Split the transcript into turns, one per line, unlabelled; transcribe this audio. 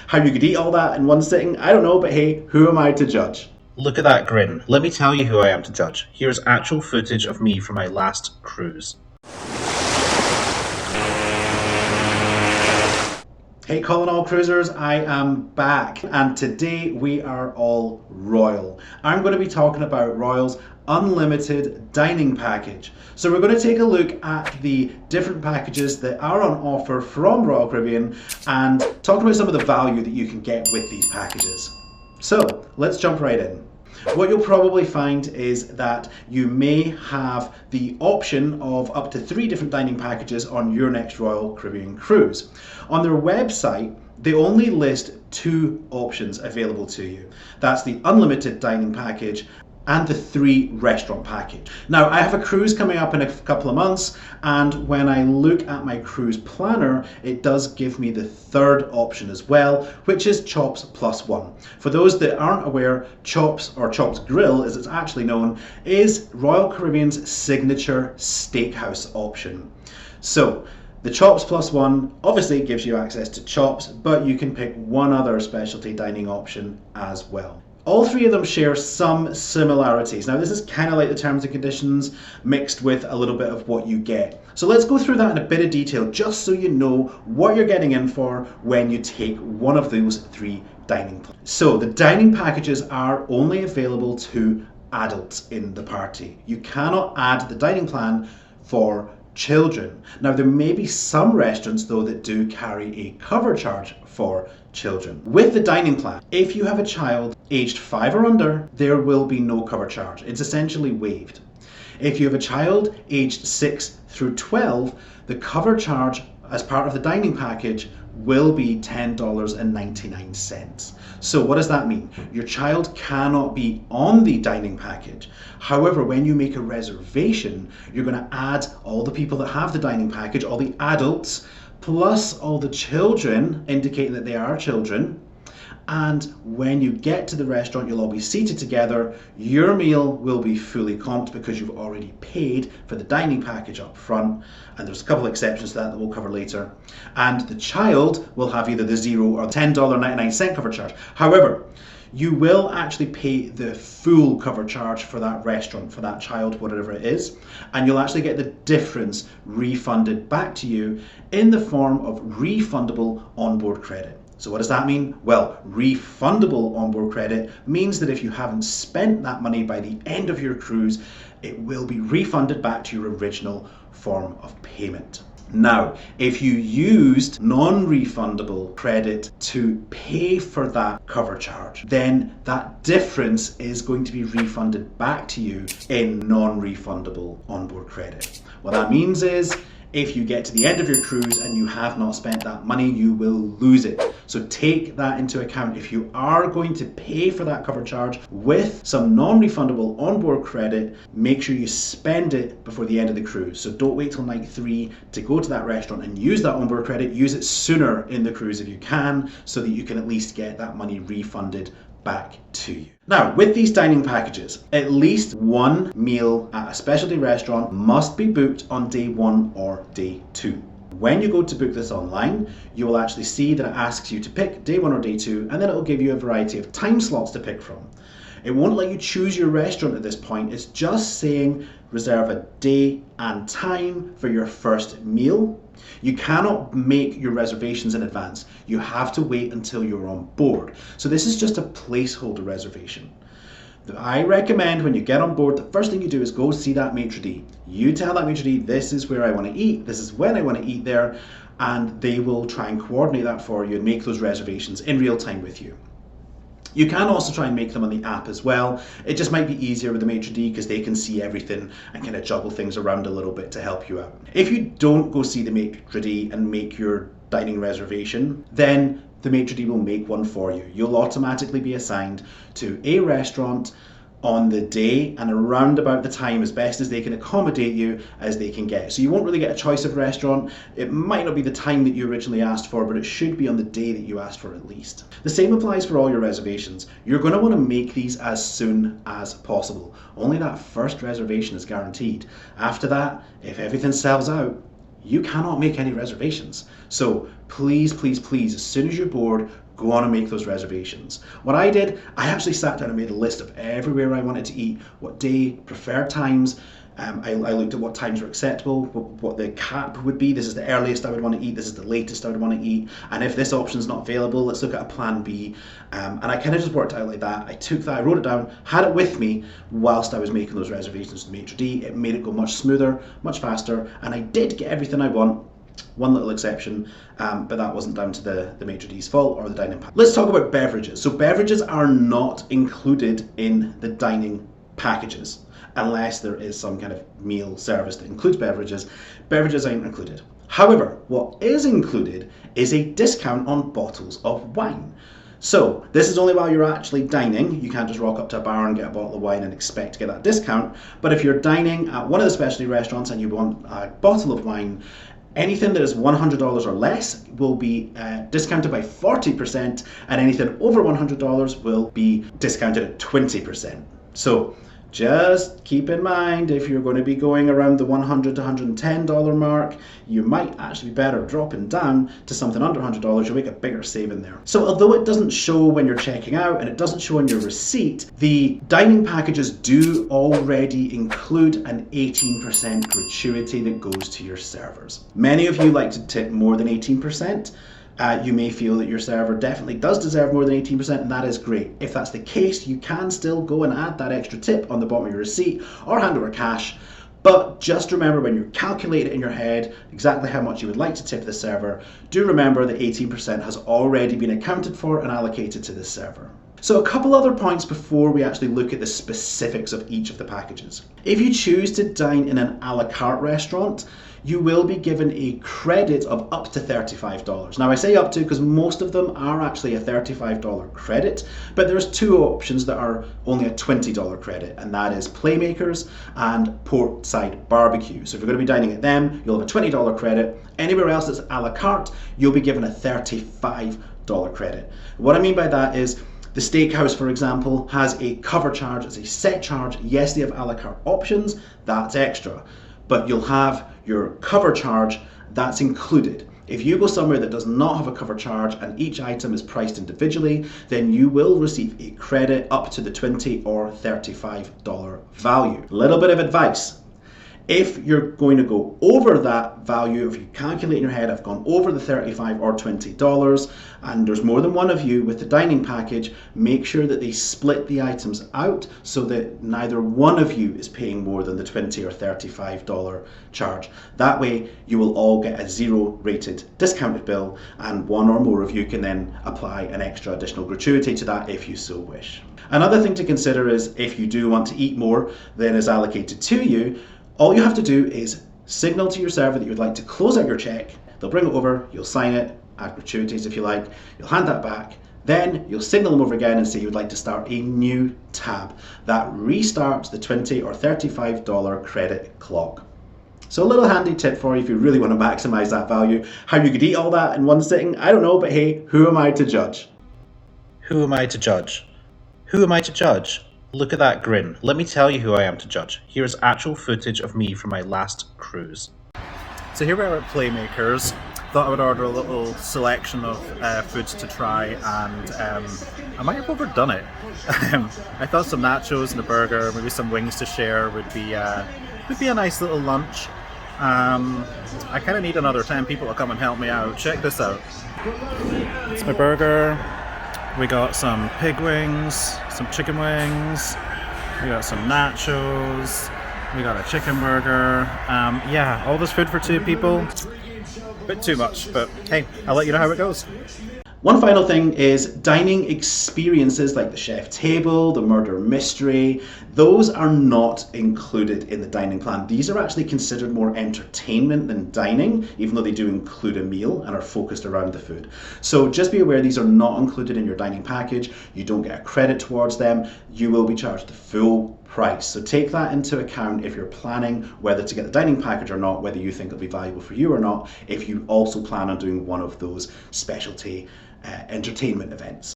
How you could eat all that in one sitting, I don't know, but hey, who am I to judge?
Look at that grin. Let me tell you who I am to judge. Here's actual footage of me from my last cruise.
Hey calling all cruisers, I am back and today we are all Royal. I'm going to be talking about Royal's unlimited dining package. So we're going to take a look at the different packages that are on offer from Royal Caribbean and talk about some of the value that you can get with these packages. So let's jump right in. What you'll probably find is that you may have the option of up to 3 different dining packages on your next Royal Caribbean cruise. On their website, they only list 2 options available to you. That's the unlimited dining package and the 3 restaurant package. Now, I have a cruise coming up in a couple of months, and when I look at my cruise planner, it does give me the 3rd option as well, which is Chops Plus One. For those that aren't aware, Chops, or Chops Grill as it's actually known, is Royal Caribbean's signature steakhouse option. So, the Chops Plus One obviously gives you access to chops, but you can pick one other specialty dining option as well. All 3 of them share some similarities. Now this is kind of like the terms and conditions mixed with a little bit of what you get. So let's go through that in a bit of detail just so you know what you're getting in for when you take one of those 3 dining plans. So the dining packages are only available to adults in the party. You cannot add the dining plan for children. Now there may be some restaurants though that do carry a cover charge for children. With the dining plan, if you have a child aged 5 or under, there will be no cover charge. It's essentially waived. If you have a child aged 6 through 12, the cover charge as part of the dining package will be $10.99. So what does that mean? Your child cannot be on the dining package. However, when you make a reservation, you're going to add all the people that have the dining package, all the adults, plus all the children, indicating that they are children. And when you get to the restaurant, you'll all be seated together. Your meal will be fully comped because you've already paid for the dining package up front. And there's a couple of exceptions to that we'll cover later. And the child will have either the $0 or $10.99 cover charge. However, you will actually pay the full cover charge for that restaurant, for that child, whatever it is, and you'll actually get the difference refunded back to you in the form of refundable onboard credit. So what does that mean? Well, refundable onboard credit means that if you haven't spent that money by the end of your cruise, it will be refunded back to your original form of payment. Now, if you used non-refundable credit to pay for that cover charge, then that difference is going to be refunded back to you in non-refundable onboard credit. What that means is, if you get to the end of your cruise and you have not spent that money, you will lose it. So take that into account. If you are going to pay for that cover charge with some non-refundable onboard credit, make sure you spend it before the end of the cruise. So don't wait till night 3 to go to that restaurant and use that onboard credit. Use it sooner in the cruise if you can, so that you can at least get that money refunded back to you. Now, with these dining packages, at least one meal at a specialty restaurant must be booked on day 1 or day 2. When you go to book this online, you will actually see that it asks you to pick day 1 or day 2, and then it will give you a variety of time slots to pick from. It won't let you choose your restaurant at this point. It's just saying reserve a day and time for your first meal. You cannot make your reservations in advance. You have to wait until you're on board. So this is just a placeholder reservation. I recommend when you get on board, the first thing you do is go see that maitre d'. You tell that maitre d', this is where I want to eat, this is when I want to eat there, and they will try and coordinate that for you and make those reservations in real time with you. You can also try and make them on the app as well. It just might be easier with the maitre d' because they can see everything and kind of juggle things around a little bit to help you out. If you don't go see the maitre d' and make your dining reservation, then the maitre d' will make one for you. You'll automatically be assigned to a restaurant on the day and around about the time as best as they can accommodate you as they can get. So you won't really get a choice of restaurant. It might not be the time that you originally asked for, but it should be on the day that you asked for at least. The same applies for all your reservations. You're going to want to make these as soon as possible. Only that first reservation is guaranteed. After that, if everything sells out, you cannot make any reservations. So please, please, please, as soon as you're bored, go on and make those reservations. What I did, I actually sat down and made a list of everywhere I wanted to eat, what day, preferred times. I looked at what times were acceptable, what the cap would be. This is the earliest I would want to eat, this is the latest I would want to eat, and if this option is not available, let's look at a plan B. And I kind of just worked it out like that. I took that, I wrote it down, had it with me whilst I was making those reservations with the maitre d'. It made it go much smoother, much faster, and I did get everything I want. One little exception, but that wasn't down to the maitre d's fault or the dining package. Let's talk about beverages. So beverages are not included in the dining packages unless there is some kind of meal service that includes beverages. Beverages aren't included. However, what is included is a discount on bottles of wine. So this is only while you're actually dining. You can't just rock up to a bar and get a bottle of wine and expect to get that discount. But if you're dining at one of the specialty restaurants and you want a bottle of wine, anything that is $100 or less will be discounted by 40%, and anything over $100 will be discounted at 20%. So just keep in mind, if you're going to be going around the $100 to $110 mark, you might actually be better dropping down to something under $100. You'll make a bigger saving there. So although it doesn't show when you're checking out and it doesn't show on your receipt, the dining packages do already include an 18% gratuity that goes to your servers. Many of you like to tip more than 18%. You may feel that your server definitely does deserve more than 18%, and that is great. If that's the case, you can still go and add that extra tip on the bottom of your receipt or hand over cash. But just remember, when you calculate it in your head exactly how much you would like to tip the server, do remember that 18% has already been accounted for and allocated to the server. So a couple other points before we actually look at the specifics of each of the packages. If you choose to dine in an a la carte restaurant, you will be given a credit of up to $35. Now I say up to because most of them are actually a $35 credit, but there's two options that are only a $20 credit, and that is Playmakers and Portside Barbecue. So if you're going to be dining at them, you'll have a $20 credit. Anywhere else that's a la carte, you'll be given a $35 credit. What I mean by that is, the steakhouse, for example, has a cover charge, it's a set charge. Yes, they have a la carte options, that's extra. But you'll have your cover charge, that's included. If you go somewhere that does not have a cover charge and each item is priced individually, then you will receive a credit up to the $20 or $35 value. A little bit of advice. If you're going to go over that value, if you calculate in your head, I've gone over the $35 or $20, and there's more than one of you with the dining package, make sure that they split the items out so that neither one of you is paying more than the $20 or $35 charge. That way you will all get a 0 rated discounted bill, and one or more of you can then apply an extra additional gratuity to that if you so wish. Another thing to consider is, if you do want to eat more than is allocated to you, all you have to do is signal to your server that you would like to close out your check. They'll bring it over, you'll sign it, add gratuities if you like, you'll hand that back, then you'll signal them over again and say you would like to start a new tab. That restarts the $20 or $35 credit clock. So a little handy tip for you if you really want to maximize that value. How you could eat all that in one sitting, I don't know, but hey, who am I to judge?
Who am I to judge? Who am I to judge? Look at that grin. Let me tell you who I am to judge. Here's actual footage of me from my last cruise. So here we are at Playmakers. Thought I would order a little selection of foods to try, and I might have overdone it. I thought some nachos and a burger, maybe some wings to share would be a nice little lunch. I kind of need another 10 people to come and help me out. Check this out. It's my burger. We got some pig wings, some chicken wings, we got some nachos, we got a chicken burger. Yeah, all this food for 2 people. Bit too much, but hey, I'll let you know how it goes.
One final thing is dining experiences like the chef table, the murder mystery, those are not included in the dining plan. These are actually considered more entertainment than dining, even though they do include a meal and are focused around the food. So just be aware these are not included in your dining package. You don't get a credit towards them. You will be charged the full price. So take that into account if you're planning whether to get the dining package or not, whether you think it'll be valuable for you or not, if you also plan on doing one of those specialty entertainment events.